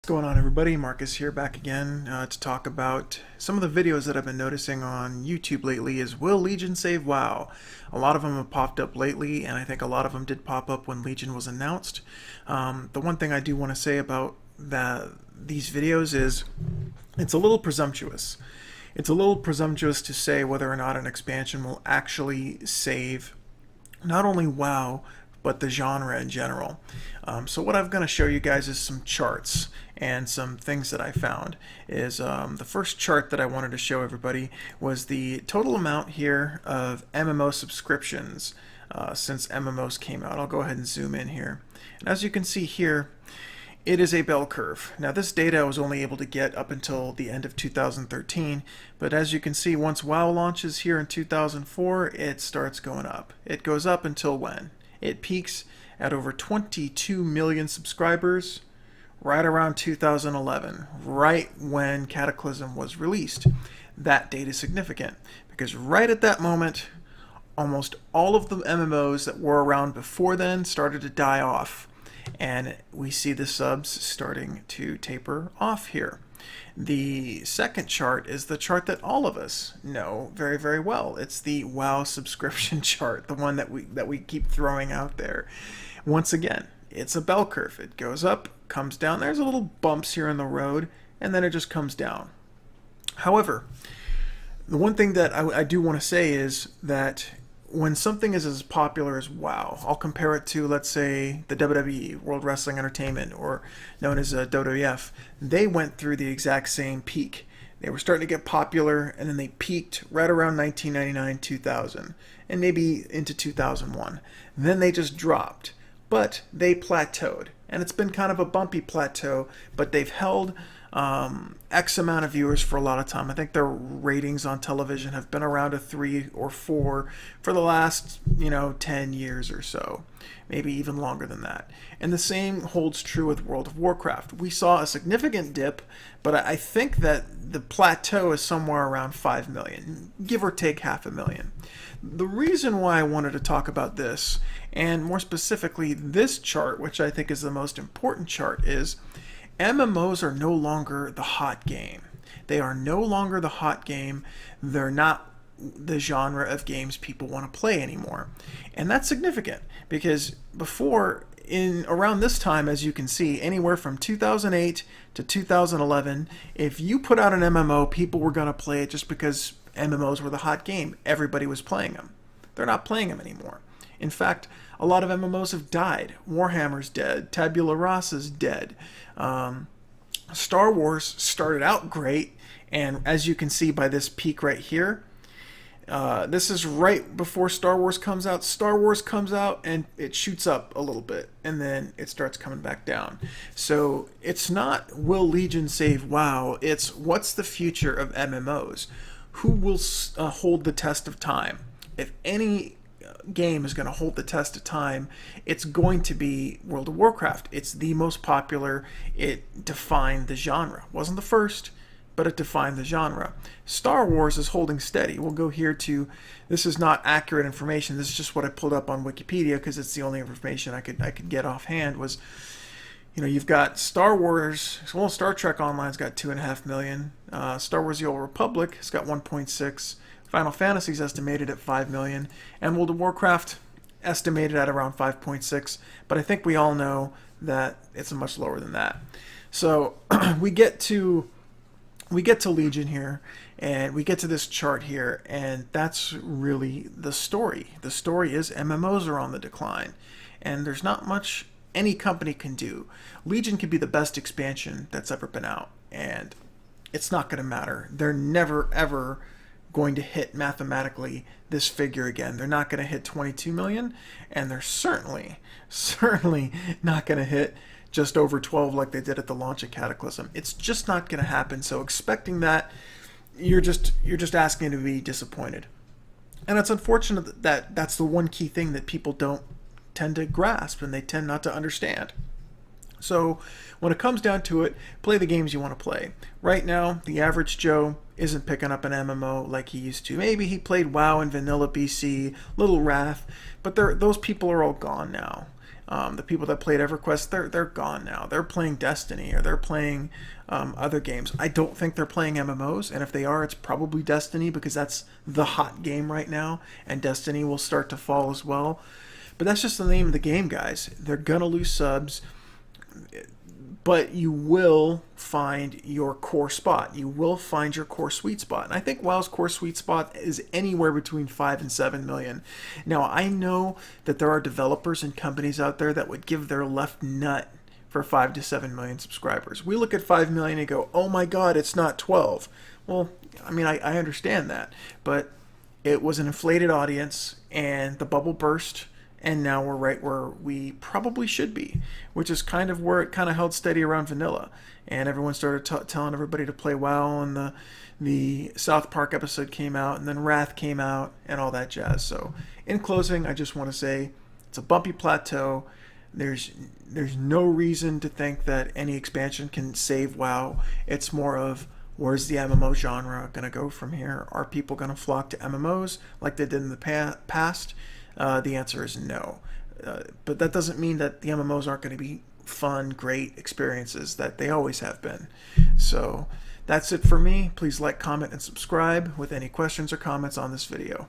Going on, everybody? Marcus here, back again to talk about some of the videos that I've been noticing on YouTube lately. Is will Legion save WoW? A lot of them have popped up lately, and I think a lot of them did pop up when Legion was announced. The one thing I do want to say about these videos is it's a little presumptuous. It's a little presumptuous to say whether or not an expansion will actually save not only WoW, but the genre in general. So what I'm going to show you guys is some charts and some things that I found. Is the first chart that I wanted to show everybody was the total amount here of MMO subscriptions since MMOs came out. I'll go ahead and zoom in here. And as you can see here, it is a bell curve. Now this data I was only able to get up until the end of 2013, but as you can see, once WoW launches here in 2004, it starts going up. It goes up until when? It peaks at over 22 million subscribers right around 2011, right when Cataclysm was released. That date is significant because right at that moment, almost all of the MMOs that were around before then started to die off. And we see the subs starting to taper off here. The second chart is the chart that all of us know very, very well. It's the WoW subscription chart, the one that we keep throwing out there. Once again, it's a bell curve. It goes up, comes down. There's a little bumps here in the road, and then it just comes down. However, the one thing that I do want to say is that when something is as popular as WoW, I'll compare it to, let's say, the WWE, World Wrestling Entertainment, or known as WWF. They went through the exact same peak. They were starting to get popular, and then they peaked right around 1999, 2000, and maybe into 2001. Then they just dropped, but they plateaued. And it's been kind of a bumpy plateau, but they've held X amount of viewers for a lot of time. I think their ratings on television have been around a 3 or 4 for the last, 10 years or so, maybe even longer than that. And the same holds true with World of Warcraft. We saw a significant dip, but I think that the plateau is somewhere around 5 million, give or take 500,000. The reason why I wanted to talk about this, and more specifically this chart, which I think is the most important chart, is MMOs are no longer the hot game. They are no longer the hot game. They're not the genre of games people want to play anymore. And that's significant because before, in around this time, as you can see, anywhere from 2008 to 2011, if you put out an MMO, people were going to play it just because MMOs were the hot game. Everybody was playing them. They're not playing them anymore. In fact, a lot of MMOs have died. Warhammer's dead. Tabula Rasa's dead. Star Wars started out great, and as you can see by this peak right here, this is right before Star Wars comes out. Star Wars comes out and it shoots up a little bit, and then it starts coming back down. So it's not will Legion save WoW, it's what's the future of MMOs? Who will hold the test of time? If any game is going to hold the test of time, it's going to be World of Warcraft. It's the most popular. It defined the genre. Wasn't the first, but it defined the genre. Star Wars is holding steady. We'll go here to, this is not accurate information. This is just what I pulled up on Wikipedia because it's the only information I could get offhand. Was, you've got Star Wars. Well, Star Trek Online's got 2.5 million. Star Wars: The Old Republic has got 1.6. Final Fantasy's estimated at 5 million, and World of Warcraft estimated at around 5.6, but I think we all know that it's much lower than that. So we get to Legion here, and we get to this chart here, and that's really the story. The story is MMOs are on the decline, and there's not much any company can do. Legion could be the best expansion that's ever been out, and it's not going to matter. They're never, ever going to hit mathematically this figure again. They're not going to hit 22 million, and they're certainly not going to hit just over 12 like they did at the launch of Cataclysm. It's just not going to happen. So expecting that, you're just asking to be disappointed. And it's unfortunate that that's the one key thing that people don't tend to grasp, and they tend not to understand. So when it comes down to it, play the games you want to play. Right now, the average Joe isn't picking up an MMO like he used to. Maybe he played WoW in Vanilla BC, Little Wrath, but those people are all gone now. The people that played EverQuest, they're gone now. They're playing Destiny, or they're playing other games. I don't think they're playing MMOs, and if they are, it's probably Destiny, because that's the hot game right now, and Destiny will start to fall as well. But that's just the name of the game, guys. They're gonna lose subs, but you will find your core spot. You will find your core sweet spot. And I think WoW's core sweet spot is anywhere between 5 and 7 million. Now, I know that there are developers and companies out there that would give their left nut for 5 to 7 million subscribers. We look at 5 million and go, oh my God, it's not 12. Well, I mean, I understand that, but it was an inflated audience and the bubble burst. And now we're right where we probably should be, which is kind of where it kind of held steady around vanilla. And everyone started telling everybody to play WoW, and the South Park episode came out, and then Wrath came out, and all that jazz. So in closing, I just want to say it's a bumpy plateau. There's no reason to think that any expansion can save WoW. It's more of, where's the MMO genre going to go from here? Are people going to flock to MMOs like they did in the past? The answer is no. But that doesn't mean that the MMOs aren't going to be fun, great experiences that they always have been. So that's it for me. Please like, comment, and subscribe with any questions or comments on this video.